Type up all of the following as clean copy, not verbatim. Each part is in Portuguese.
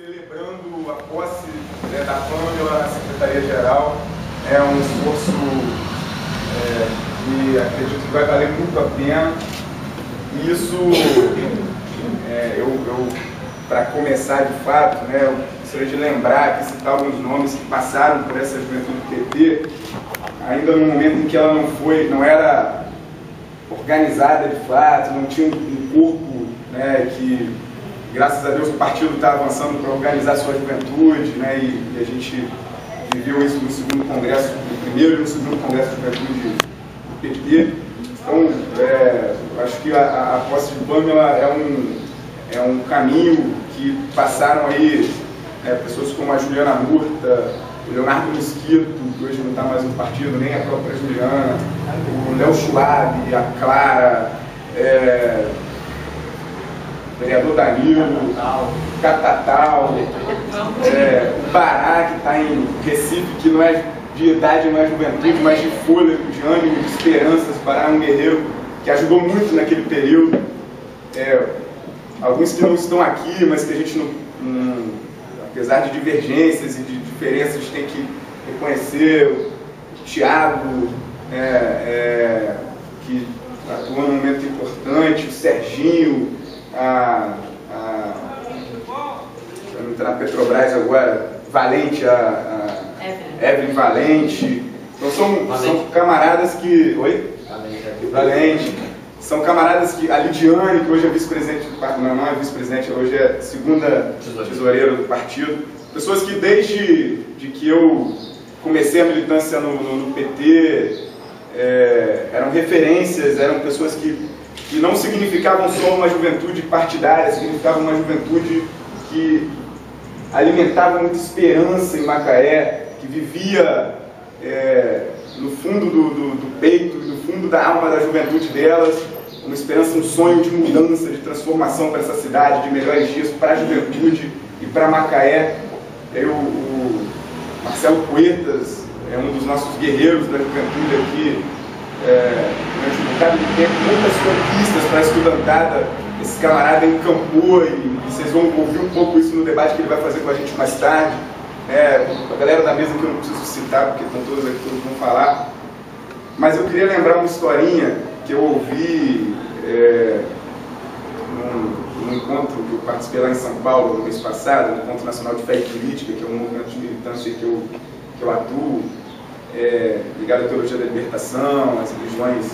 Celebrando a posse da Pâmela na Secretaria-Geral, é um esforço que acredito que vai valer muito a pena. E isso, para começar de fato, eu gostaria de lembrar que citar alguns nomes que passaram por essa juventude do PT, ainda no momento em que ela não era organizada de fato, não tinha um corpo que, graças a Deus, o partido está avançando para organizar a sua juventude, e a gente viveu isso no segundo congresso, no primeiro e no segundo congresso de juventude do PT. Então, acho que a posse de Pâmela é um caminho que passaram aí pessoas como a Juliana Murta, o Leonardo Mosquito, que hoje não está mais no partido, nem a própria Juliana, o Léo Schwab, a Clara, o vereador Danilo, Catatal, o Pará, que está em Recife, que não é de idade, não é juventude, mas de fôlego, de ânimo, de esperanças. O Pará é um guerreiro que ajudou muito naquele período. Alguns que não estão aqui, mas que a gente apesar de divergências e de diferenças, a gente tem que reconhecer o Thiago, que atua num momento importante, o Serginho, vamos entrar na Petrobras agora, Valente, Evelyn Valente. Então são camaradas que... Oi? Valente. São camaradas que... A Lidiane, que hoje é vice-presidente do partido, não é vice-presidente, hoje é segunda tesoureira do partido. Pessoas que desde que eu comecei a militância no PT, eram referências, eram pessoas que não significavam só uma juventude partidária, significavam uma juventude que alimentava muita esperança em Macaé, que vivia no fundo do peito, no fundo da alma da juventude delas, uma esperança, um sonho de mudança, de transformação para essa cidade, de melhores dias para a juventude e para Macaé. O Marcelo Puertas é um dos nossos guerreiros da juventude aqui, durante um bocado de tempo, muitas conquistas para a estudantada. Esse camarada encampou e vocês vão ouvir um pouco isso no debate que ele vai fazer com a gente mais tarde. A galera da mesa que eu não preciso citar, porque estão todos aqui, todos vão falar. Mas eu queria lembrar uma historinha que eu ouvi num encontro que eu participei lá em São Paulo no mês passado, no Encontro Nacional de Fé e Política, que é um movimento de militância que eu atuo, ligado à teologia da libertação, às religiões,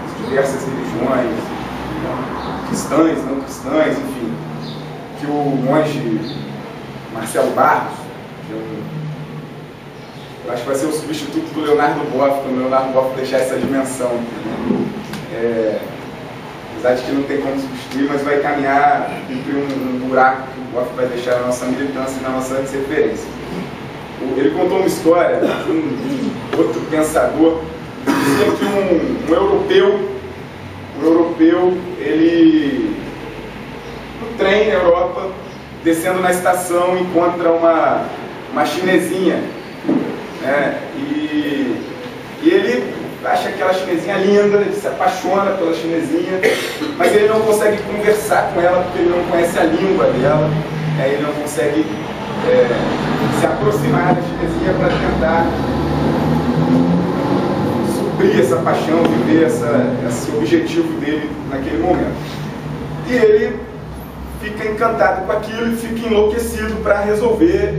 as diversas religiões, cristãs, não cristãs, enfim, que o monge Marcelo Barros, eu acho que vai ser o substituto do Leonardo Boff, quando o Leonardo Boff deixar essa dimensão, apesar de que não tem como substituir, mas vai caminhar entre um buraco que o Boff vai deixar na nossa militância e na nossa referência. Ele contou uma história de um outro pensador, dizia que um europeu, ele, no trem na Europa, descendo na estação, encontra uma chinesinha, e ele acha aquela chinesinha linda, ele se apaixona pela chinesinha, mas ele não consegue conversar com ela porque ele não conhece a língua dela, ele não consegue se aproximar da chinesinha para tentar suprir essa paixão, viver esse objetivo dele naquele momento. E ele fica encantado com aquilo e fica enlouquecido para resolver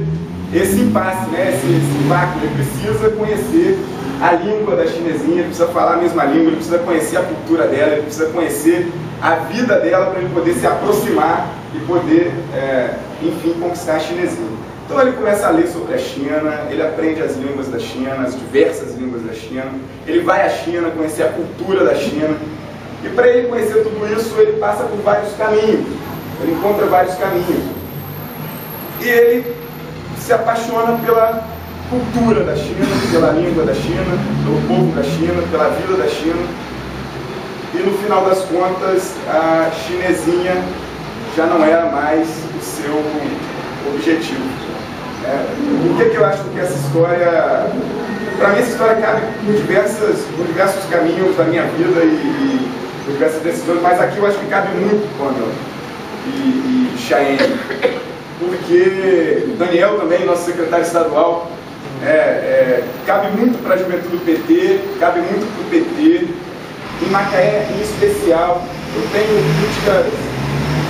esse impasse, esse vácuo. Ele precisa conhecer a língua da chinesinha, ele precisa falar a mesma língua, ele precisa conhecer a cultura dela, ele precisa conhecer a vida dela para ele poder se aproximar e poder, enfim, conquistar a chinesinha. Então ele começa a ler sobre a China, ele aprende as línguas da China, as diversas línguas da China, ele vai à China conhecer a cultura da China, e para ele conhecer tudo isso, ele passa por vários caminhos, ele encontra vários caminhos. E ele se apaixona pela cultura da China, pela língua da China, pelo povo da China, pela vida da China. E no final das contas, a chinesinha já não era mais o seu objetivo. Por que eu acho que essa história... Para mim, essa história cabe por diversos caminhos da minha vida e por diversas decisões, mas aqui eu acho que cabe muito Pâmela e Chayenne. porque Daniel também, nosso secretário estadual, cabe muito para a juventude do PT, cabe muito para o PT. Em Macaé, em especial, eu tenho críticas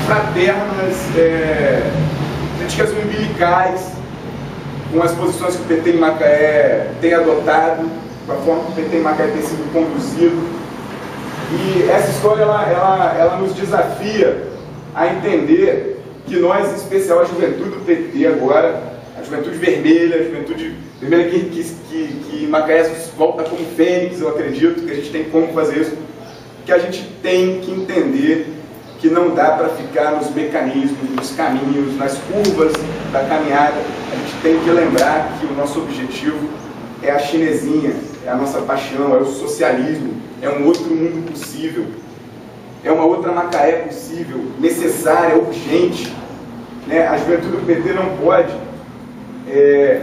fraternas, críticas umbilicais com as posições que o PT em Macaé tem adotado, com a forma que o PT em Macaé tem sido conduzido. E essa história, ela nos desafia a entender que nós, em especial a juventude do PT agora, a juventude vermelha, que em Macaé volta como fênix, eu acredito que a gente tem como fazer isso, que a gente tem que entender que não dá para ficar nos mecanismos, nos caminhos, nas curvas da caminhada. A gente tem que lembrar que o nosso objetivo é a chinesinha, é a nossa paixão, é o socialismo, é um outro mundo possível, é uma outra Macaé possível, necessária, urgente. Né? A juventude do PT não pode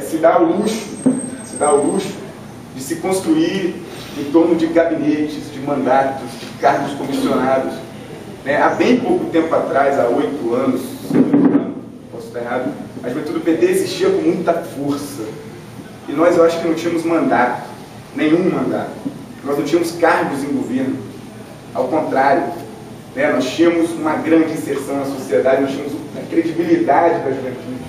se dar o luxo de se construir em torno de gabinetes, de mandatos, de cargos comissionados. Há bem pouco tempo atrás, há 8 anos, se não me engano, posso estar errado, a juventude do PT existia com muita força. E nós, eu acho que não tínhamos mandato, nenhum mandato. Nós não tínhamos cargos em governo. Ao contrário, nós tínhamos uma grande inserção na sociedade, nós tínhamos a credibilidade da juventude.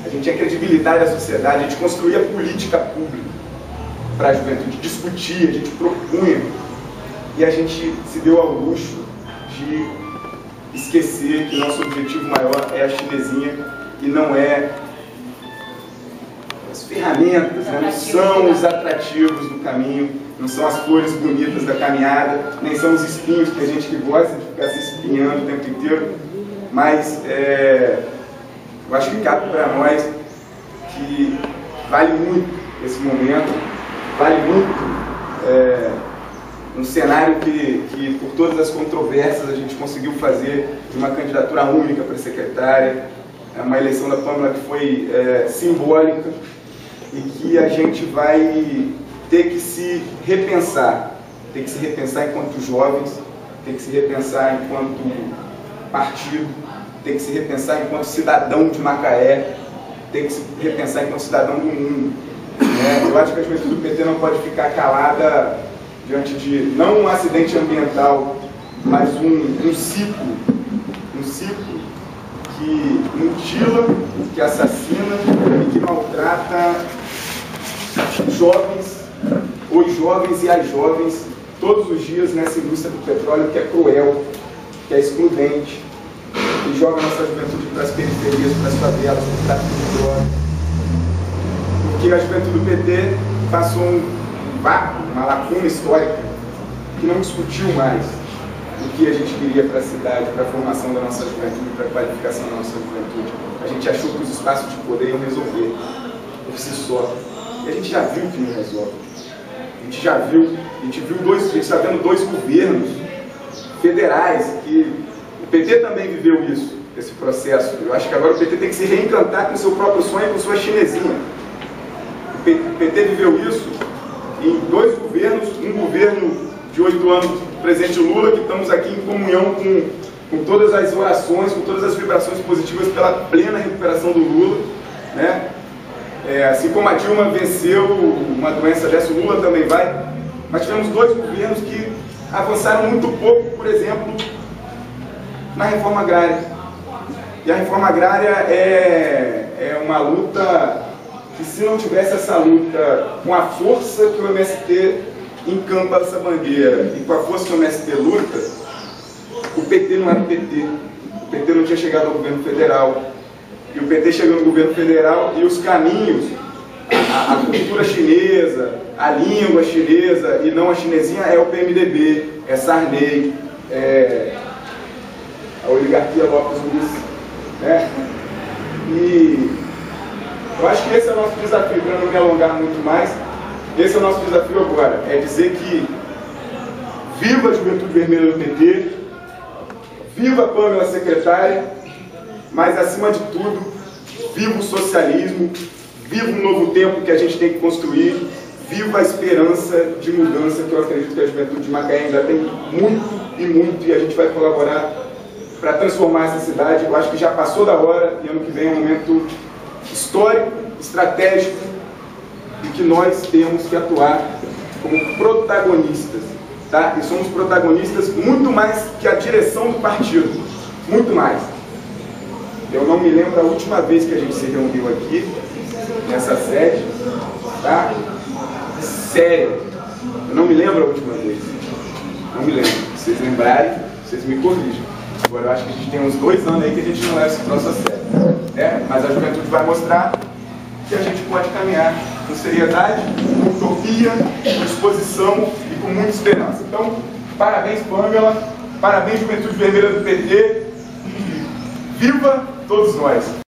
A gente tinha credibilidade da sociedade, a gente construía política pública para a juventude, discutia, a gente propunha. E a gente se deu ao luxo de esquecer que nosso objetivo maior é a chinesinha e não é as ferramentas, não são os atrativos do caminho, não são as flores bonitas da caminhada, nem são os espinhos que a gente que gosta de ficar se espinhando o tempo inteiro, mas eu acho que cabe para nós que vale muito esse momento, vale muito um cenário que por todas as controvérsias a gente conseguiu fazer de uma candidatura única para secretária, uma eleição da Pâmela que foi simbólica e que a gente vai ter que se repensar enquanto jovens, tem que se repensar enquanto partido, tem que se repensar enquanto cidadão de Macaé, tem que se repensar enquanto cidadão do mundo. Eu acho que a juventude do PT não pode ficar calada diante de, não um acidente ambiental, mas um ciclo que mutila, que assassina e que maltrata os jovens e as jovens, todos os dias nessa indústria do petróleo que é cruel, que é excludente, e joga nossa juventude para as periferias, para as favelas, para o tráfico de drogas. Porque a juventude do PT passou um vácuo, uma lacuna histórica, que não discutiu mais o que a gente queria para a cidade, para a formação da nossa juventude, para a qualificação da nossa juventude. A gente achou que os espaços de poder iam resolver por si só. E a gente já viu que não resolve. A gente está vendo 2 governos federais, que o PT também viveu isso, esse processo. Eu acho que agora o PT tem que se reencantar com o seu próprio sonho, com sua chinesinha. O PT viveu isso em 2 governos, um governo de 8 anos do presidente Lula, que estamos aqui em comunhão com todas as orações, com todas as vibrações positivas pela plena recuperação do Lula, né? Assim como a Dilma venceu uma doença dessa, o Lula também vai. Mas tivemos 2 governos que avançaram muito pouco, por exemplo, na reforma agrária. E a reforma agrária é uma luta que, se não tivesse essa luta com a força que o MST encampa essa bandeira e com a força que o MST luta, o PT não era o PT. O PT não tinha chegado ao governo federal. E o PT chegou no governo federal e os caminhos, a cultura chinesa, a língua chinesa e não a chinesinha é o PMDB, é Sarney, a oligarquia Lopes Luz, né? E eu acho que esse é o nosso desafio, para não me alongar muito mais. Esse é o nosso desafio agora, é dizer que viva a Juventude Vermelha do PT, viva a Pâmela secretária, mas acima de tudo, viva o socialismo, viva um novo tempo que a gente tem que construir, viva a esperança de mudança que eu acredito que a juventude de Macaé ainda tem muito, e a gente vai colaborar para transformar essa cidade. Eu acho que já passou da hora e ano que vem é um momento histórico, estratégico, e que nós temos que atuar como protagonistas, tá? E somos protagonistas muito mais que a direção do partido, muito mais. Eu não me lembro da última vez que a gente se reuniu aqui, nessa sede, tá? Sério, eu não me lembro a última vez. Não me lembro. Se vocês lembrarem, vocês me corrijam. Agora eu acho que a gente tem uns 2 anos aí que a gente não leva esse troço a sério, né? Mas a juventude vai mostrar que a gente pode caminhar com seriedade, com utopia, com disposição e com muita esperança. Então, parabéns, Pamela, parabéns, Juventude Vermelha do PT, viva todos nós!